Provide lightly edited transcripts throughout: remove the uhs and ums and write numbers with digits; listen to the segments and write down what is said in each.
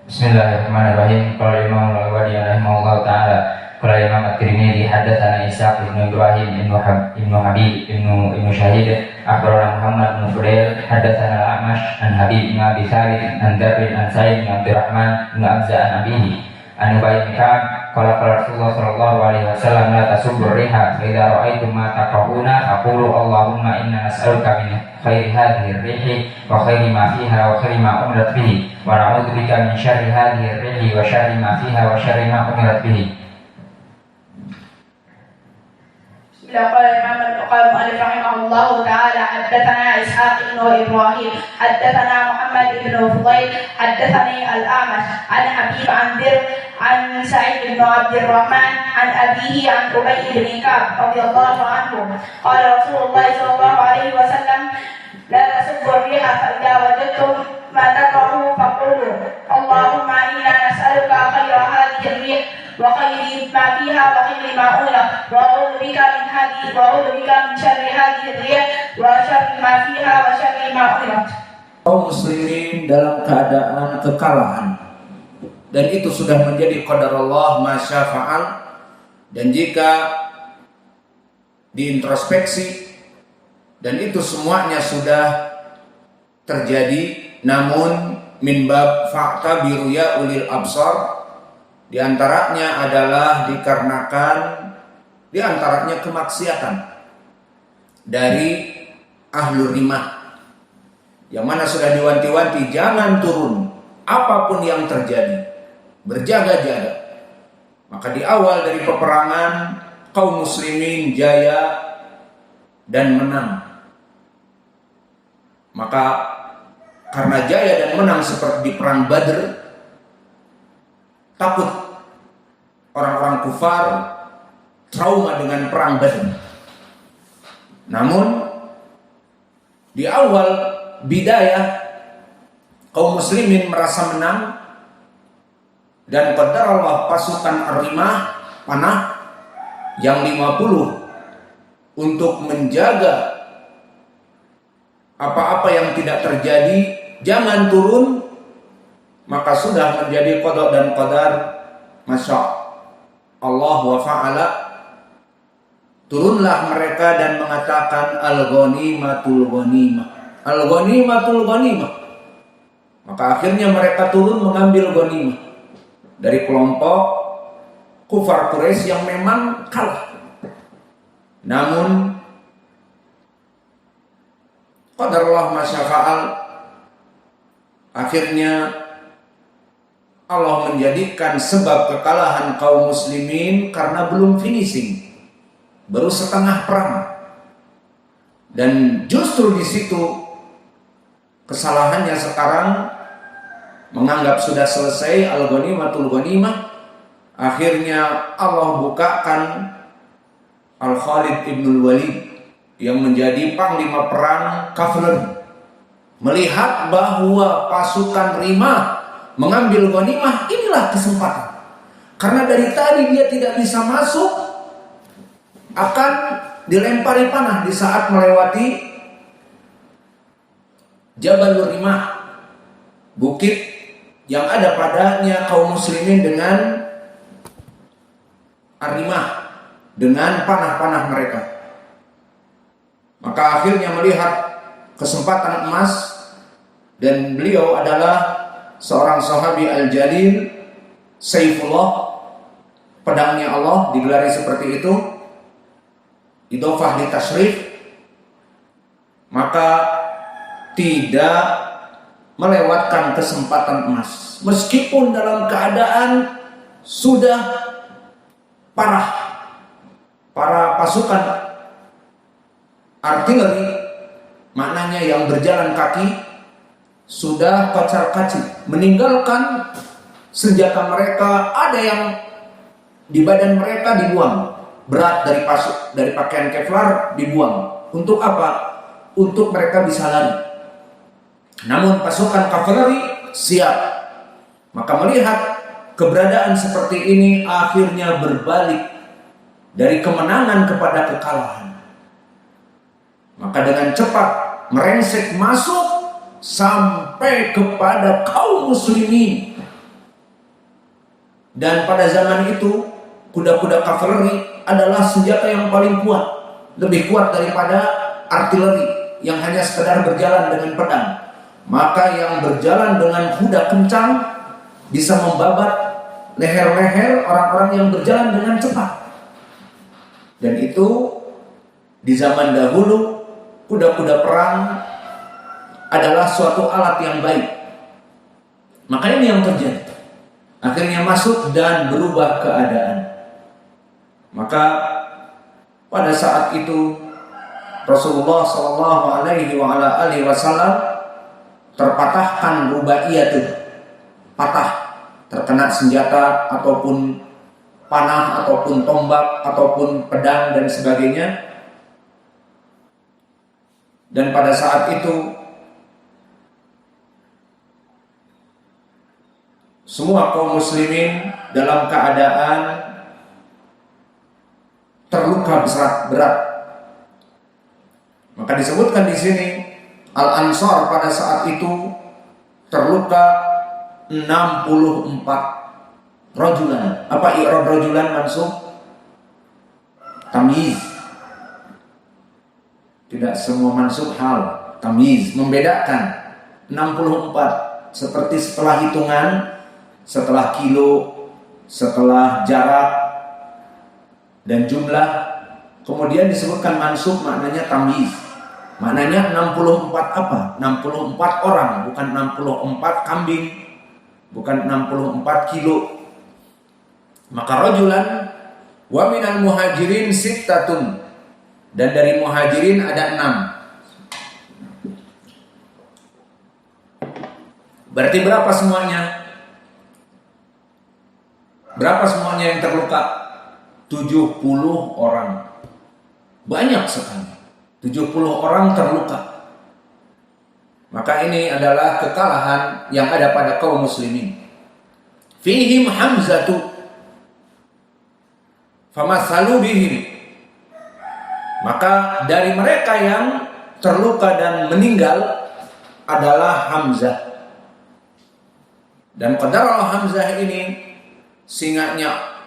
Bismillahirrahmanirrahim. Qala Imam Al-Ghazali rahimahullahu taala, qala Imam At-Tirmidzi haddatsana Ishaq bin Ibrahim bin Habib bin Syahid akhbarana Muhammad bin Fudail haddatsana Al-A'mash an Habib bin Abi Thalib an Darrin an Sa'id bin Abdurrahman bin Abza an abihi an Ubay bin Ka'ab qala Rasulullah sallallahu alaihi wasallam la tasubbu riha fa idza ra'aytum ma takrahuna faqulu Allahumma inna nas'aluka min khairi hadhihi ar-rihi wa khairi ma fiha wa khairi ma umirat bihi wa na'udzu bika min syarri hadhihi ar-rihi wa syarri ma fiha wa syarri ma umirat bihi. قال الإمام المؤلف رحمه الله تعالى حدثنا إسحاق بن إبراهيم حدثنا محمد بن فضيل حدثني الأعمش عن حبيب عن ذر عن سعيد بن عبد الرحمن عن أبيه عن أبي بن كعب رضي الله عنه قال رسول الله صلى الله عليه وسلم لا تسبوا الريح فإذا وجدتم ما تكرهوا فقولوا اللهم إنا نسألك خير هذه الريح وخير ما فيها وخير ما أولى وأعوذ بك من شر هذه الريح وشر ما فيها وشر ما أولى. Kaum muslimin dalam keadaan kekalahan, dan itu sudah menjadi qadar Allah masya fa'al. Dan jika diintrospeksi dan itu semuanya sudah terjadi, namun min bab fa'tabiru ya ulil absar, di antaranya adalah dikarenakan di antaranya kemaksiatan dari ahlul rimah, yang mana sudah diwanti-wanti jangan turun apapun yang terjadi, berjaga-jaga. Maka di awal dari peperangan kaum muslimin jaya dan menang. Maka karena jaya dan menang seperti di perang Badr, takut orang-orang kufar trauma dengan perang Badr. Namun di awal bidayah kaum muslimin merasa menang, dan qadar Allah pasukan Ar-Rimah panah yang 50 untuk menjaga apa-apa yang tidak terjadi, jangan turun. Maka sudah menjadi qada dan qadar masya Allah wa fa'ala. Turunlah mereka dan mengatakan al-ghanimatul ghanimah, al-ghanimatul ghanimah. Maka akhirnya mereka turun mengambil ghanimah dari kelompok kufar Quraisy yang memang kalah. Namun qadar Allah masya fa'al, akhirnya Allah menjadikan sebab kekalahan kaum muslimin karena belum finishing, baru setengah perang. Dan justru di situ kesalahannya sekarang menganggap sudah selesai al-ghanimatul ghanimah. Akhirnya Allah bukakan Al-Khalid ibn Walid yang menjadi panglima perang Kafir, melihat bahwa pasukan Rimah mengambil ghanimah, inilah kesempatan. Karena dari tadi dia tidak bisa masuk, akan dilempari panah di saat melewati Jabal Rimah, bukit yang ada padanya kaum muslimin dengan Ar-Rimah, dengan panah-panah mereka. Maka akhirnya melihat kesempatan emas, dan beliau adalah seorang sahabi al-jalil, Saifullah, pedangnya Allah, digelari seperti itu, idhofah di tasrif. Maka tidak melewatkan kesempatan emas, meskipun dalam keadaan sudah parah. Para pasukan artileri, maknanya yang berjalan kaki, sudah kacar-kacir, meninggalkan senjata mereka. Ada yang di badan mereka dibuang, berat dari pakaian Kevlar dibuang. Untuk apa? Untuk mereka bisa lari. Namun pasukan kavaleri siap. Maka melihat keberadaan seperti ini, akhirnya berbalik dari kemenangan kepada kekalahan. Maka dengan cepat merengsek masuk sampai kepada kaum muslimin Dan pada zaman itu kuda-kuda kavaleri adalah senjata yang paling kuat, lebih kuat daripada artileri yang hanya sekedar berjalan dengan pedang. Maka yang berjalan dengan kuda kencang bisa membabat leher-leher orang-orang yang berjalan dengan cepat. Dan itu di zaman dahulu kuda-kuda perang adalah suatu alat yang baik. Maka ini yang terjadi. Akhirnya masuk dan berubah keadaan. Maka pada saat itu Rasulullah SAW terpatahkan rubaiyatuh, patah, terkena senjata ataupun panah ataupun tombak ataupun pedang dan sebagainya. Dan pada saat itu semua kaum muslimin dalam keadaan terluka berat. Maka disebutkan di sini Al-Ansar pada saat itu terluka 64 rajulan. Apa i'rab rajulan mansub? Tamyiz. Tidak semua mansub hal. Tamyiz membedakan 64 seperti setelah hitungan, setelah kilo, setelah jarak dan jumlah, kemudian disebutkan mansub maknanya tamyiz. Maknanya 64 apa? 64 orang, bukan 64 kambing, bukan 64 kilo. Maka rajulan wa minal muhajirin sittatun, dan dari muhajirin ada 6. Berarti berapa semuanya? Berapa semuanya yang terluka? 70 orang. Banyak sekali. 70 orang terluka. Maka ini adalah kekalahan yang ada pada kaum muslimin. Fihim Hamzatu famathalu bihim. Maka dari mereka yang terluka dan meninggal adalah Hamzah. Dan qadarullah Hamzah ini singanya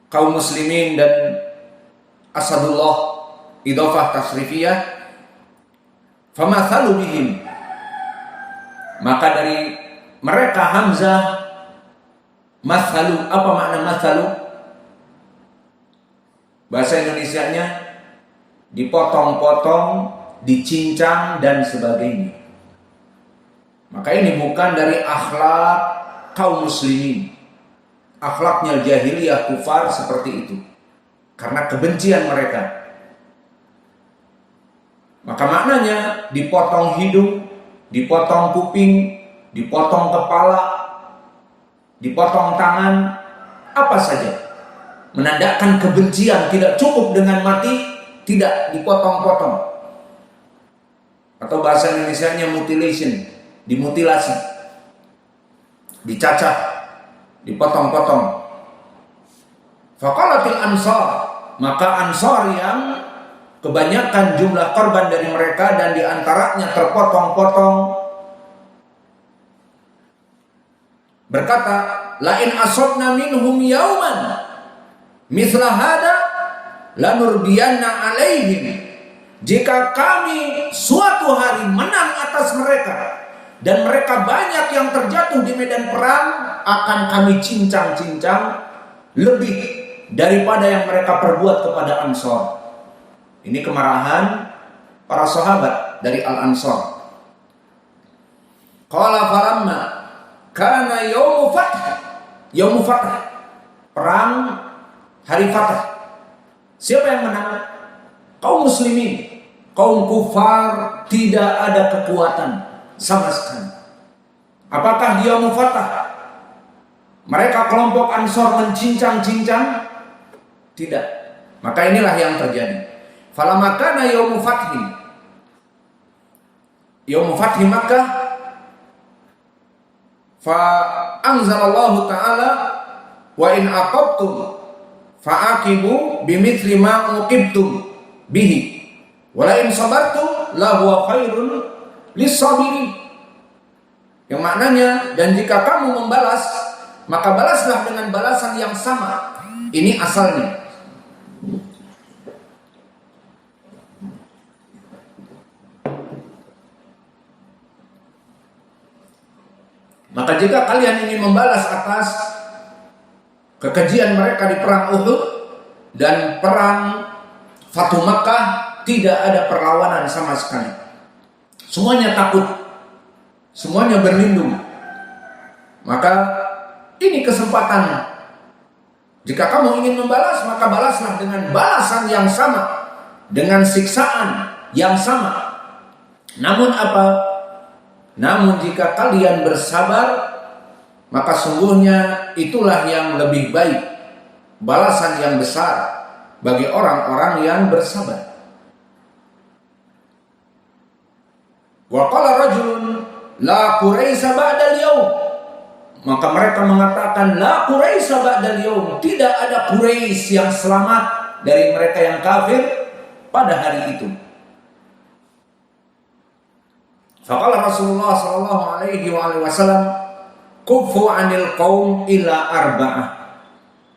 kaum muslimin dan Asadullah idhofah tasrifiyah, famathalu bihim. Maka dari mereka Hamzah mathalu. Apa makna mathalu? Bahasa Indonesianya dipotong-potong, dicincang dan sebagainya. Maka ini bukan dari akhlak kaum muslimin. Akhlaknya jahiliyah kufar seperti itu. Karena kebencian mereka. Maka maknanya dipotong hidung, dipotong kuping, dipotong kepala, dipotong tangan, apa saja. Menandakan kebencian, tidak cukup dengan mati, tidak dipotong-potong. Atau bahasa Indonesianya mutilation, dimutilasi, dicacah, dipotong-potong. Faqalatil ansar, maka ansar yang kebanyakan jumlah korban dari mereka dan diantaranya terpotong-potong berkata, lain asabna minhum yauman mithla hada lanurbiyanna alaihim. Jika kami suatu hari menang atas mereka dan mereka banyak yang terjatuh di medan perang, akan kami cincang-cincang lebih daripada yang mereka perbuat kepada Ansar. Ini kemarahan para sahabat dari Al-Ansar. Qala falamma kana yaumu fath, perang hari Fath. Siapa yang menang? Kaum muslimin. Kaum kufar tidak ada kekuatan sama sekali. Apakah di yaumu Fath mereka kelompok Ansar mencincang-cincang? Tidak. Maka inilah yang terjadi. Falamma kana yaumu fathi, yaumu fathi Makkah, fa anzalallahu ta'ala wa in aqabtum fa'aqibu bimithli ma uqibtum bihi wa la in sabartum la huwa khairun lis-sabirin. Yang maknanya, dan jika kamu membalas, maka balaslah dengan balasan yang sama. Ini asalnya. Maka jika kalian ingin membalas atas kekejian mereka di perang Uhud dan perang Fatu Makkah, tidak ada perlawanan sama sekali. Semuanya takut, semuanya berlindung. Maka ini kesempatan. Jika kamu ingin membalas, maka balaslah dengan balasan yang sama, dengan siksaan yang sama. Namun apa? Namun jika kalian bersabar, maka sungguhnya itulah yang lebih baik, balasan yang besar bagi orang-orang yang bersabar. Wa qala rajulun la quraisa ba'dal yaum. Maka mereka mengatakan la quraisa ba'dal yaum, tidak ada Quraisy yang selamat dari mereka yang kafir pada hari itu. Faqala Rasulullah sallallahu alaihi wasallam, "Kufu 'anil qaum ila arba'ah."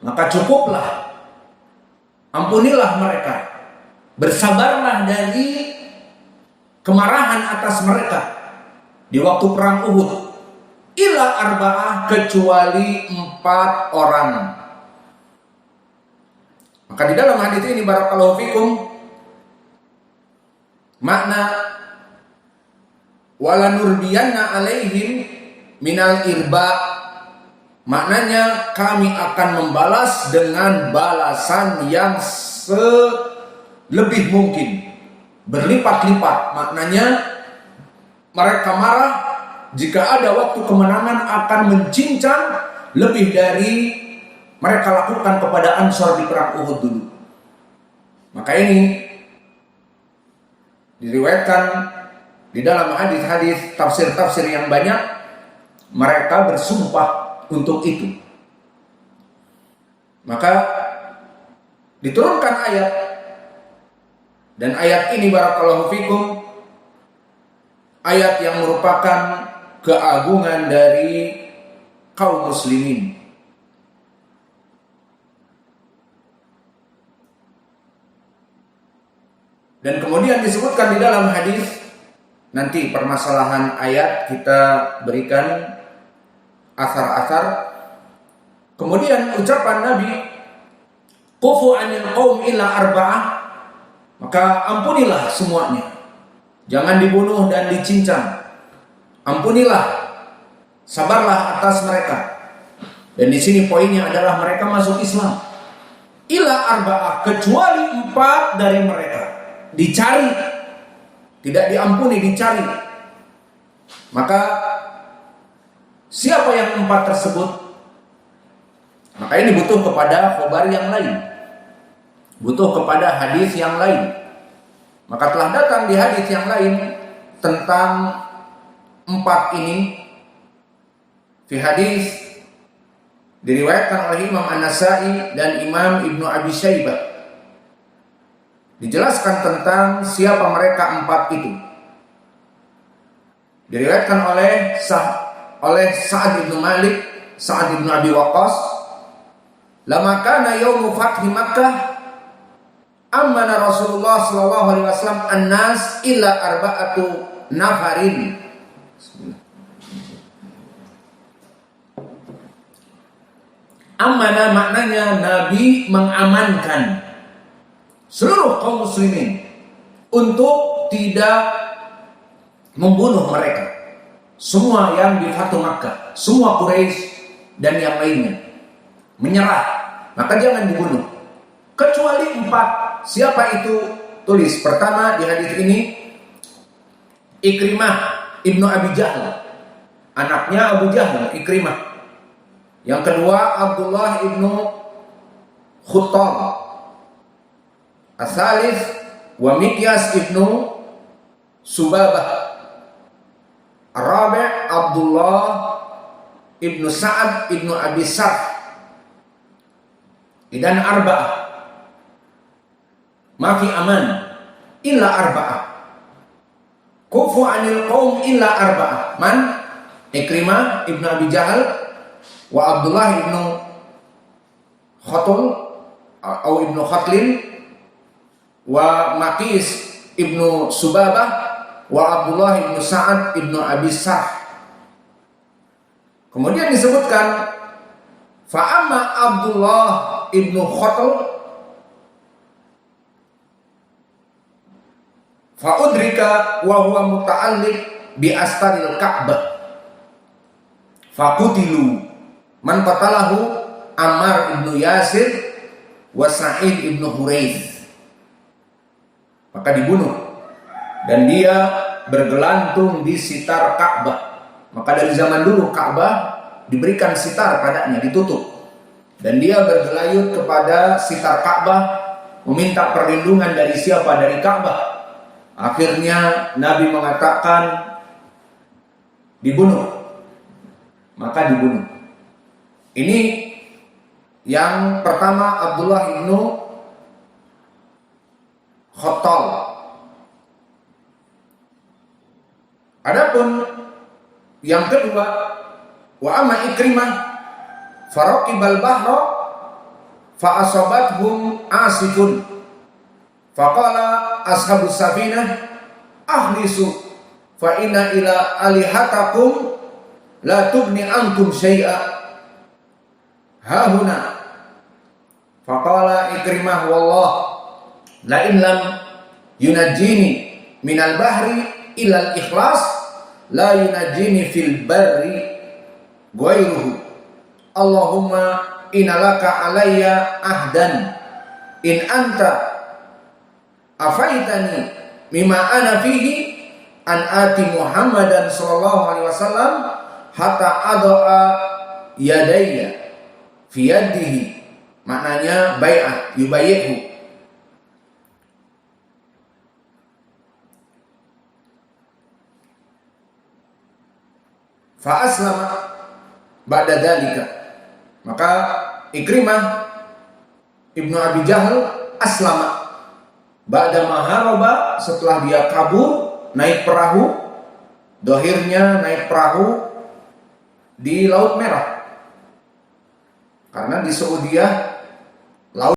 Maka cukuplah, ampunilah mereka, bersabarlah dari kemarahan atas mereka di waktu perang Uhud. Ila arba'ah, kecuali 4 orang. Maka di dalam hadis ini barakallahu fikum, makna wala nurbiyanna alaihim minal irba, maknanya kami akan membalas dengan balasan yang selebih mungkin, berlipat-lipat. Maknanya mereka marah jika ada waktu kemenangan akan mencincang lebih dari mereka lakukan kepada Ansor di perang Uhud dulu. Maka ini diriwayatkan di dalam hadis-hadis tafsir-tafsir yang banyak, mereka bersumpah untuk itu. Maka diturunkan ayat, dan ayat ini barakallahu fikum, ayat yang merupakan keagungan dari kaum muslimin. Dan kemudian disebutkan di dalam hadis, nanti permasalahan ayat kita berikan asar-asar. Kemudian ucapan Nabi, "Qufu 'anil qaum illa arba'ah," maka ampunilah semuanya, jangan dibunuh dan dicincang. Ampunilah, sabarlah atas mereka. Dan di sini poinnya adalah mereka masuk Islam. Illa arba'ah, kecuali 4 dari mereka. Dicari, tidak diampuni, dicari. Maka siapa yang 4 tersebut? Maka ini butuh kepada khobar yang lain, butuh kepada hadis yang lain. Maka telah datang di hadis yang lain tentang 4 ini. Fi hadis diriwayatkan oleh Imam An-Nasa'i dan Imam Ibnu Abi Syaibah, dijelaskan tentang siapa mereka 4 itu. Diriwayatkan oleh Sa'ad bin Malik, Sa'ad bin Abi Waqqas, "Lama kana yaumu fathi Makkah, amana Rasulullah sallallahu alaihi wasallam an-nas illa arba'atu nafarin." Amanah maknanya Nabi mengamankan seluruh kaum muslimin untuk tidak membunuh mereka. Semua yang di Fatu Makkah, semua Quraisy dan yang lainnya menyerah, maka jangan dibunuh. Kecuali 4. Siapa itu? Tulis. Pertama di hadis ini, Ikrimah ibnu Abi Jahl, anaknya Abu Jahl, Ikrimah. Yang kedua Abdullah ibnu Khuttab. As-salis wa Mikyas ibnu Subabah. Ar-rabi' Abdullah ibnu Sa'ad ibnu Abi Sarh. Dan arba'ah, mafi aman illa arba'ah. Kufu 'anil qaum illa arba'ah. Man? Ikrimah ibnu Abi Jahal, wa Abdullah ibnu Khatul atau ibnu Khatlin wa Maqis ibnu Subabah wa Abdullah ibnu Sa'ad ibnu Abi Sarh. Kemudian disebutkan fa'amma Abdullah ibnu Khatl fa'udrika wa huwa muta'alliq bi astaril Ka'bah faqutilu man qatalahu Ammar ibnu Yasir wa Sa'id ibnu Huraith, maka dibunuh dan dia bergelantung di sitar Ka'bah. Maka dari zaman dulu Ka'bah diberikan sitar padanya, ditutup, dan dia bergelayut kepada sitar Ka'bah meminta perlindungan dari siapa? Dari Ka'bah. Akhirnya Nabi mengatakan dibunuh, maka dibunuh. Ini yang pertama, Abdullah ibnu Khattal. Adapun yang kedua, wa amma Ikrimah faraqibal bahra fa asabathum asifun faqala ashabus safinah ahlisu fa inna ila alihatakum la tubni ankum syai'a hahuna. Faqala Ikrimah wallah la in lam yunajjini minal bahri ilal ikhlas la yunajjini fil barri ghairuhu. Allahumma inalaka alayya ahdan in anta afaitani mimma ana fihi an ati Muhammadan sallallahu alaihi wasallam hatta adha yadayya fi yadihi. Maknanya bai'ah, yubayyihu. Fa aslama ba'da dzalika. Maka Ikrimah ibnu Abi Jahal aslama ba'da maharaba, setelah dia kabur naik perahu, dohirnya naik perahu di Laut Merah. Karena di Saudiyah